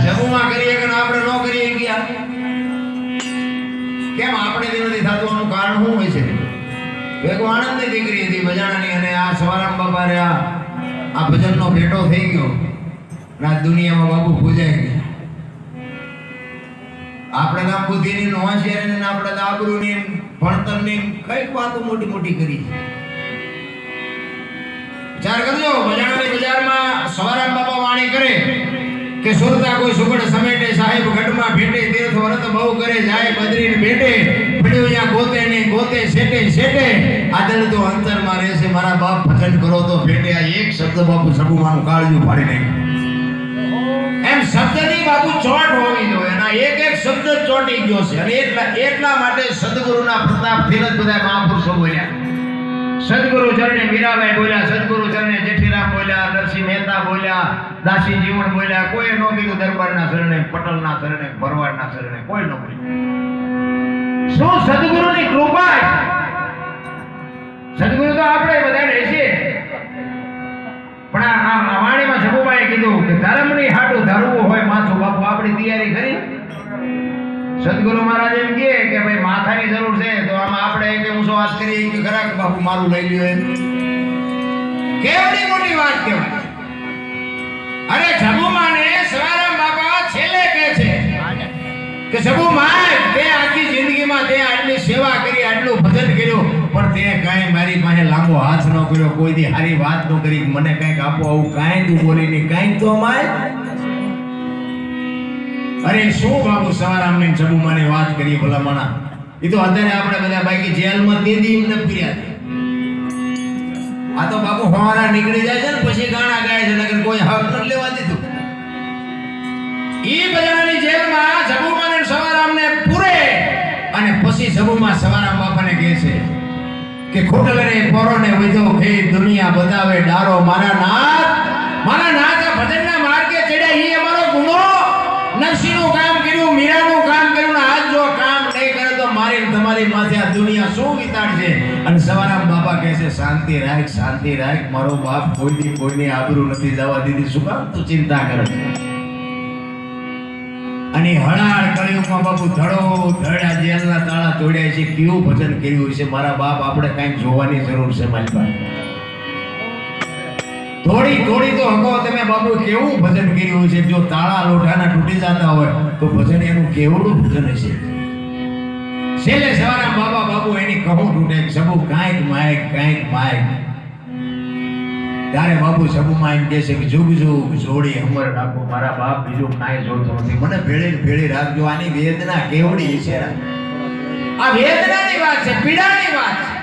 જબુમાં કરીએ કે આપણે ન કરીએ ગયા કેમ આપણે નથી થતું? આનું કારણ શું હોય છે? એક આનંદની દીકરી હતી બજાણાની, અને આ સવારામ બાપા રે આ ભજનનો ભેટો થઈ ગયો, આ દુનિયામાં બાપુ પૂજાઈ ગયા. આપણે તો બુદ્ધિની હોશિયારી ને આપણે તો આબરૂની ભણતરની કઈક વાતો મોટી મોટી કરી છે. વિચાર કરજો, બજાણાની બજારમાં સવારામ બાપા વાણી કરે કે સુરતા કોઈ સુગડ સમેટે, સાહેબ ગઢમાં ભેટે, તીર્થ વ્રત બહુ કરે, જાય બદરીને ભેટે, પડ્યો ત્યાં ગોતે ને ગોતે, સેટે સેટે, આદળ તો અંતરમાં રહેશે, મારા બાપ ભજન કરો તો ભેટે. આ એક શબ્દ બાપુ સબુમાનું કાળજું ફાડી નાખ્યું. એમ શબ્દની બાપુ ચોટ હોવી જોઈએ, અને એક એક શબ્દ ચોટી ગયો છે. અને એટલા માટે સદગુરુના પ્રતાપથી જ બધા મહાપુરુષો બોલ્યા. સદગુરુ ચરણે મીરાબાઈ બોલ્યા, સદગુરુ ચરણે જેઠીરામ બોલ્યા, નરસિંહ મહેતા બોલ્યા, દાસી જીવન બોલ્યા. કોઈ ન કીધું દરબારના શરણે, પટલના શરણે, ભરવાડના શરણે, કોઈ ન બોલ્યું. શું સદગુરુની કૃપા છે? સદગુરુ તો આપણે બધા રહેશે, પણ આ વાણીમાં સબુબાઈએ કીધું કે ધર્મની હાટું ધરવું હોય માથું. બાપુ આપણી તૈયારી કરી? સદગુરુ મહારાજ એમ કહે કે ભાઈ માથાની જરૂર છે, તો આમાં આપણે એક ઊંચો વાત કરીએ કે ખરા કે બાપુ મારું લઈ લ્યો. એમ કેવડી મોટી વાત કહેવાય. અરે જબુમાને સવારામ બાપા છેલ્લે કહે છે કે જબુમા, તે આખી જિંદગીમાં તે આટલી સેવા કરી, આટલું ભજન કર્યું, પણ તે કાંઈ મારી પાસે લાંબો હાથ ન કર્યો, કોઈ દી સારી વાત ન કરી, મને કંઈક આપો, આવું કાંઈ તું બોલી નહીં, કાંઈ તો માય. અરે શું બાબુ સવારામની જબુમાની વાત કરીએ ભલા માણા. એ તો અત્યારે આપણે બધા બાકી જેલમાં તેદી એમને ફર્યા. આ તો બાપુ હવારા નીકળી જાય છે ને પછી ગાણા ગાય છે, નકર કોઈ હક ન લેવા દીધું. ઈ બજારની જેલમાં જબુમાને સવારામને પૂરે, અને પછી જબુમા સવારામ બાપાને કહે છે કે ખોટલરે પોરોને વિધો ખે દુનિયા બતાવે ડારો, મારા નાથ ભજનના માર્ગે ચડ્યા, ઈ અમારો ગુનો. નરસિંહનું કામ કર્યું, મીરાનું કામ કર્યું, આજ જો કામ નહીં કરે તો મારી તમારી માથે આ દુનિયા શું વિતાડશે? અને સવારામ બાપા કહે છે શાંતિ રાખ, શાંતિ રાખ, મારો બાપ કોઈની આબરૂ નથી જવા દીધી, શું કામ તું ચિંતા કરે? અને હળાળ કળિયુગમાં બાપુ ધડો ધડા જેલના તાળા તોડ્યા છે. કેવું ભજન કર્યું છે મારા બાપ, આપણે કાંઈક જોવાની જરૂર છે મારી પાસે. થોડી તો હકો તમે બાપુ કેવું ભજન કર્યું છે. જો તાળા લોઢાના તૂટી જતા હોય તો ભજન એનું કેવડું ભજન છે. છેલ્લે સવારામ બાપુ એની કહું તૂટે, સબુ કાંઈક માયક. ત્યારે બાપુ સબુમાં એમ કહે છે કે જુગ જોડી અમર રાખો, મારા બાપ બીજું કાંઈ જોતો નથી, મને ભેળી રાખજો. આની વેદના કેવડી છે? આ વેદનાની વાત છે, પીડાની વાત છે.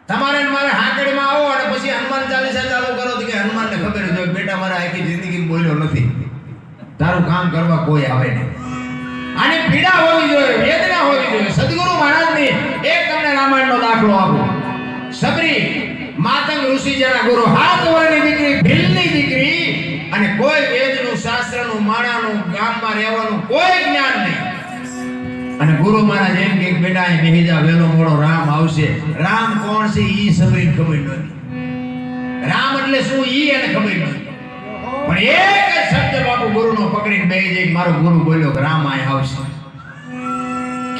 તમારે મારે હાંકડીમાં આવો અને પછી હનુમાન ચાલીસા ચાલુ કરો તો કે હનુમાનને ખબર છે બેટા મારા આખી જિંદગી બોલ્યો નથી, તારું કામ કરવા કોઈ આવે નહીં. આની પીડા હોવી જોઈએ, વેદના હોવી જોઈએ. સદગુરુ મહારાજની એક તમને રામાયણનો દાખલો આપો. સબરી માતંગ ઋષિ જેના ગુરુ, 7 વર્ષની દીકરી, ભીલની દીકરી, અને કોઈ વેદનું, શાસ્ત્રનું, માણાનું, ગામમાં રહેવાનું કોઈ જ્ઞાન નહીં. અને ગુરુ મહારાજ એમ કે બેટા અહીં બેહી જા, વેલો મોડો રામ આવશે. રામ કોણ છે ઈ સબરીને ખબર નહોતી. રામ એટલે શું ઈ એને ખબર નહોતી. પણ એક જ શબ્દ બાપુ ગુરુનો પકડીને બેહી જાય, મારો ગુરુ બોલ્યો કે રામ અહીં આવશે.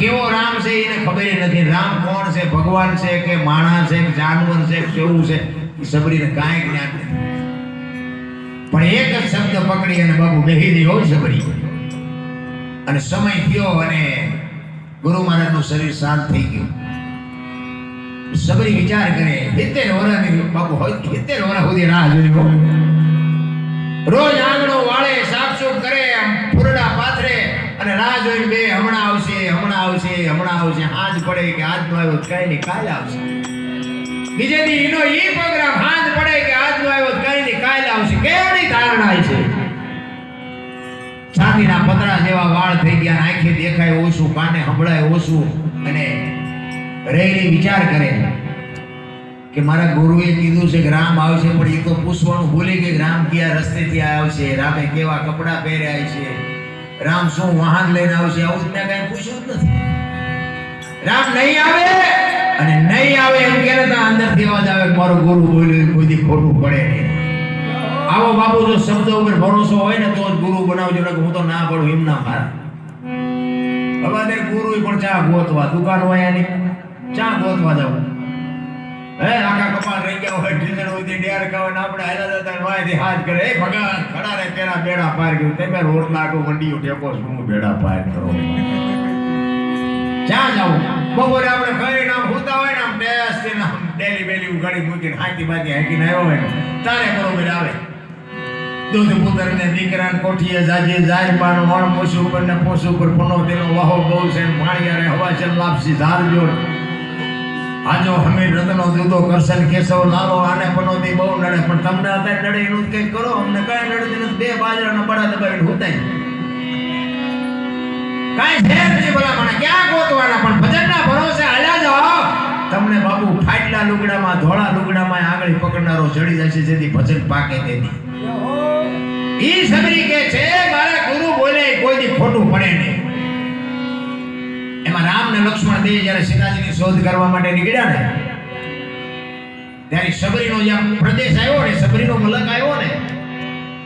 કેવો રામ છે એને ખબર નથી. રામ કોણ છે, ભગવાન છે કે માણસ છે કે જાનવર છે કે કેવું છે, એ સબરીને કાંઈ જ્ઞાન નથી. પણ એક જ શબ્દ પકડી અને બાપુ બેહી ગઈ હોય સબરી. અને સમય થયો અને ગુરુ મહારાજનું શરીર શાંત થઈ ગયું. સબરી વિચાર કરે, 70 વર્ષની બાપુ હોય, 70 વર્ષ સુધી રાહ જોઈ હોય. રોજ આંગણો વાળે, સાફસૂફ કરે, ફૂરડા પાથરે અને રાહ જોઈને બે હમણાં આવશે. હાજ પડે કે આજ નો આવ્યો કઈ નહીં, કાલે આવશે. બીજે દી એનો ઈ પ્રોગ્રામ, હાજ પડે કે આજ નો આવ્યો કઈ નહીં, કાલે આવશે. કેવડી ધારણા છે! છાતીના પતરા જેવા વાળ થઈ ગયા, આંખે દેખાય ઓછું, કાને સંભળાય ઓછું, અને રેલી વિચાર કરે કે મારા ગુરુએ કીધું છે કે રામ આવશે, પણ એ તો પૂછવાનું ભૂલી ગઈ રામ કયા રસ્તેથી આવશે, રામે કેવા કપડાં પહેર્યા છે, રામ શું વાહન લઈને આવશે, આવું જ કઈ પૂછ્યું જ નથી. રામ નહીં આવે, અને નહીં આવે એમ કે અંદરથી અવાજ આવે મારો ગુરુ બોલ્યો કોઈ દી ખોટું પડે નહીં. આવો બાપુ જો શબ્દ ઉપર ભરોસો હોય ને તો જ ગુરુ બનાવજો ને હું તો ના પડું એમ ના મારા હવે ગુરુ પણ ચા ગોતવા દુકાન હોય એની ચા ગોતવા જવું હે આખા કપાળ રહી ગયા હોય ડીઝલ હોય ડેર કાવન આપણે હાલા જતા વાયથી હાથ કરે એ ભગવાન ખડા રે તેરા બેડા પાર ગયું તમે રોટલા આખો મંડીઓ ટેકો શું બેડા પાર કરો ચા જાવ બપોરે આપણે ઘરે નામ હોતા હોય ને આમ બેસતી નામ ડેલી બેલી ઉગાડી મૂકીને હાકી બાકી હાકીને આવ્યો હોય તારે બરોબર આવે દૂધ પુત્ર ને દીકરા ને કોઠીએ જાજે જાય પાણ વણ મોસું ઉપર ને પોસું ઉપર પનો તેનો વાહો બહુ છે પાણીયારે હવા છે લાપસી ધારજો આજો હમે રતનો દૂધો કરશન કેશવ લાલો આને પનોતી બહુ નડે પણ તમને અત્યારે નડે એનું કંઈક કરો અમને કઈ નડતી નથી બે બાજરાના બડા દબાવીને હુતાય કાઈ છે નથી ભલા મને ક્યાં ગોતવાના પણ ભજનના ભરોસે હાલ્યા જાઓ તમને બાપુ ફાટલા લુગડામાં ધોળા લુગડામાં આંગળી પકડનારો જડી જશે જેથી ભજન પાકે તેથી ઈ સબરી કે છે મારા ગુરુ બોલે કોઈ દી ખોટું પડે નહીં એમાં રામ ને લક્ષ્મણ બે જ્યારે સીતાજીની શોધ કરવા માટે નીકળ્યા ને ત્યારે સબરીનો જે પ્રદેશ આવ્યો ને સબરીનો મલક આવ્યો ને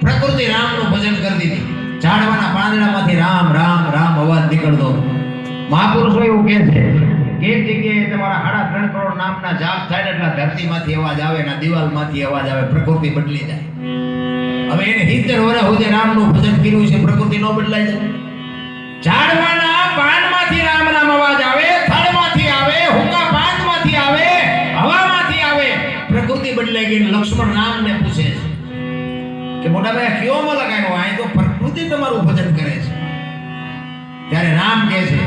પ્રકૃતિ રામનું ભજન કરી દીધી ઝાડવાના પાંદડામાંથી રામ રામ રામ અવાજ નીકળતો મહાપુરુષો એવું કહે છે કે એક જગ્યાએ તમારા 3.5 કરોડ નામના જાપ થાય એટલે ધરતીમાંથી અવાજ આવે ને દિવાલમાંથી અવાજ આવે પ્રકૃતિ બદલી જાય હવે એને 70 વર્ષ સુધી રામનું ભજન કર્યું છે પ્રકૃતિ નો બદલાય જાય ઝાડવાના પાનમાંથી રામ નામ અવાજ આવે થડમાંથી આવે હુકા પાનમાંથી આવે હવામાંથી આવે પ્રકૃતિ બદલાઈ ગઈ લક્ષ્મણ રામને પૂછે છે કે મોટા ભાઈ કયો માં લગાવ્યો આ તો પ્રકૃતિ તમારું ભજન કરે છે ત્યારે રામ કહે છે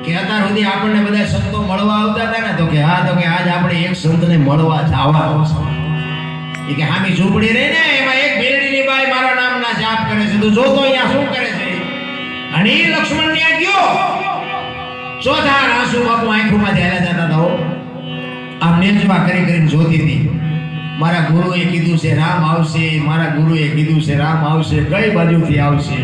કે અત્યાર સુધી આપણને બધા સંતો મળવા આવતા હતા ને તો કે હા તો કે આજ આપણે એક સંતને મળવા જવાનું છે કે હામી ઝૂંપડી રહી ને એમાં એક બેરડીની બાઈ મારા નામના જાપ કરે છે તું જોતો અહીંયા શું કરે છે અને એ લક્ષ્મણ ત્યાં ગયો ચોથા આંસુ બાપુ આંખોમાં ધ્યાન જતા હતા આમ નેજવા કરી કરીને જોતી હતી મારા ગુરુએ કીધું છે રામ આવશે મારા ગુરુએ કીધું છે રામ આવશે કઈ બાજુથી આવશે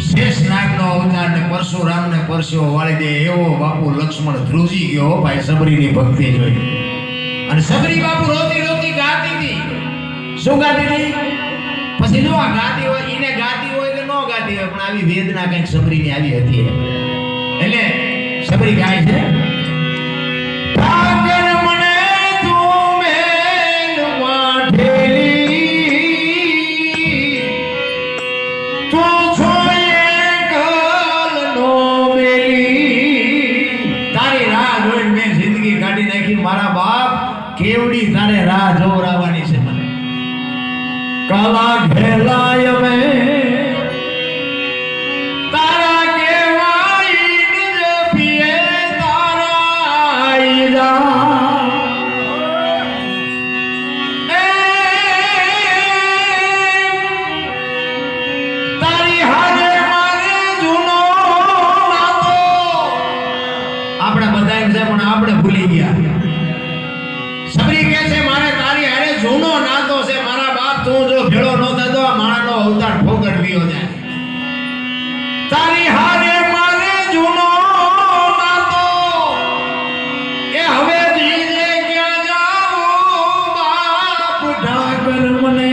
શેષ નાગનો અવતાર ને પરશુરામ ને પરસ્યો વાળી દે એવો બાપુ લક્ષ્મણ ધ્રુજી ગયો ભાઈ સબરીની ભક્તિ જોઈ અને સબરી બાપુ રોતી રોતી ગાતી હતી શું ગાતી હતી પછી નો ગાતી હોય એને ગાતી હોય કે નો ગાતી હોય પણ આવી વેદના કંઈક સબરીની આવી હતી એટલે સબરી ગાય છે ઠાકર મને તું મેલ વાઢેલી તું છોયે કલનો મેલી તારી રાહ જોઈને મેં જિંદગી કાઢી નાખી મારા બાપ કેવડી તારે રાહ જોવરાવાની છે મને કાલા ઘેલાય મે તારા કેવાય નિજ પીએ તારા ઈજા તારી હારે મારે જૂનો નાતો આપણે બધાય છે પણ આપણે ભૂલી ગયા સબરી કહે છે મારે તારી હારે જૂનો નાતો છે મારા બાપ તું જો ભેળો ન થતો આ માણાનો અવતાર ફોગટવ્યો જાય તારી હારે મારે જૂનો નાતો એ હવે ધીરે ક્યાં જાઉં બાપ ઠાકર મને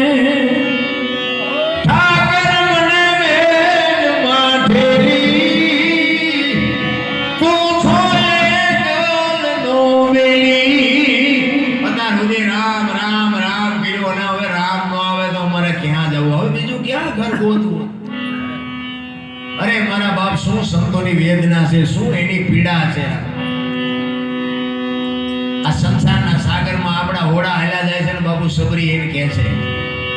મેલ માઠેલી તું છોયે કલનો મેલી અત્યાર સુધી રામ રામ રામ કર્યો ને હવે રામ નો આવે તો મારે ક્યાં જવું હવે બીજું ક્યાં ઘર ગોતવું અરે મારા બાપ શું સંતોની વેદના છે શું એની પીડા છે આ સંસારના સાગરમાં આપણા હોડા હાલ્યા જાય છે ને બાપુ સબરી એમ કહે છે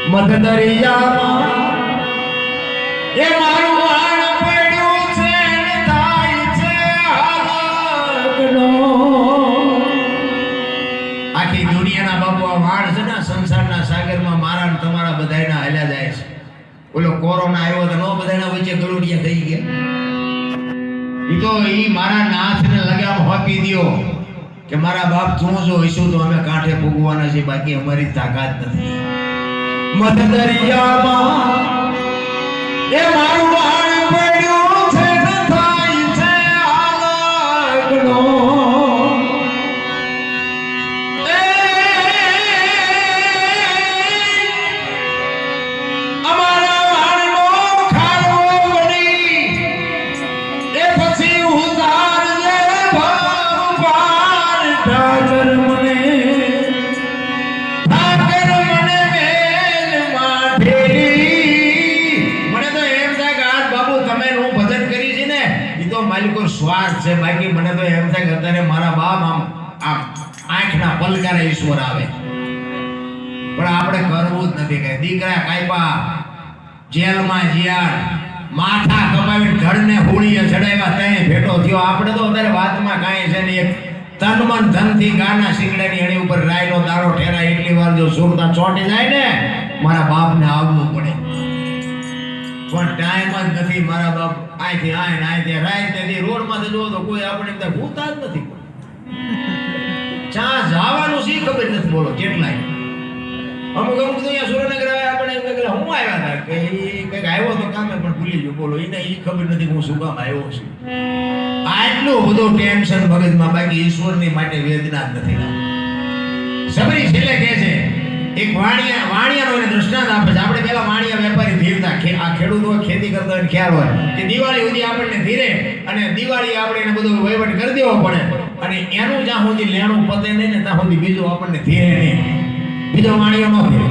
મત દરિયામાં એ મારું વાણ પડ્યું છે ને થાય છે હાલકનો આખી દુનિયાના બાપુ આ વાણ છે ને સંસારના સાગરમાં મારા ને તમારા બધાયના હાલ્યા જાય છે ઓલો કોરોના આવ્યો તો નો બધાના વચ્ચે ગળુડિયા થઈ ગયા ઈ તો ઈ મારા નાથને લગામ હોપી દ્યો કે મારા બાપ તું જો હઈશું તો અમે કાંઠે ભોગવાના છે બાકી અમારી તાકાત નથી મત દરિયામાં એ મારું વાણ પડ્યું છે ને થાય છે હાલકનો બાળકો સ્વાર્થ છે, બાકી મને તો એમ થાય કે અત્યારે મારા બાપ આમ આમ આંખના પલકારે ઈશ્વર આવે, પણ આપણે કરવું જ નથી. કઈ દીકરા કાપ્યા, જેલમાં જ્યાં માથા કપાવીને ઘરને હોળીએ ચડાવ્યા, ત્યાં ભેટો થયો. આપણે તો અત્યારે વાતમાં કાંઈ છે ને, એક તન મન ધનથી ગાના શીંગડાની એની ઉપર રાયનો દાડો ઠેરાય એટલી વાર જો સુરતા ચોંટી જાય ને, મારા બાપને આવવું પડે. પણ ટાઈમ જ નથી. મારા બાપ આયથી આય ને આયથી રાય તેથી રોડમાં જુઓ તો કોઈ આપણે ત્યાં ભૂતા જ નથી. ચા જવાનું શી ખબર નથી. બોલો કેટલાય અમુક અમુક તો અહીંયા સુરેન્દ્રનગર આવ્યા, આપણે એમ કે હું આવ્યા હતા કે કંઈક આવ્યો તો કામે પણ ભૂલી ગયો. બોલો એને એ ખબર નથી હું શું કામ આવ્યો છું. આટલું બધું ટેન્શન મગજમાં, બાકી ઈશ્વરની માટે વેદના જ નથી. સબરી છેલ્લે કહે છે, એક વાણિયાનો એને દૃષ્ટાંત આપે છે. આપણે પેલા વાણિયા વેપારી ધીરતા, આ ખેડૂતો ખેતી કરતા હોય ખ્યાલ હોય કે દિવાળી સુધી આપણને ધીરે, અને દિવાળી આપણે એને બધું વહીવટ કરી દેવો પડે, અને એનું જ્યાં સુધી લેણું પતે નહીં ને ત્યાં સુધી બીજું આપણને ધીરે નહીં. બીજો વાણિયો ન ધીરે.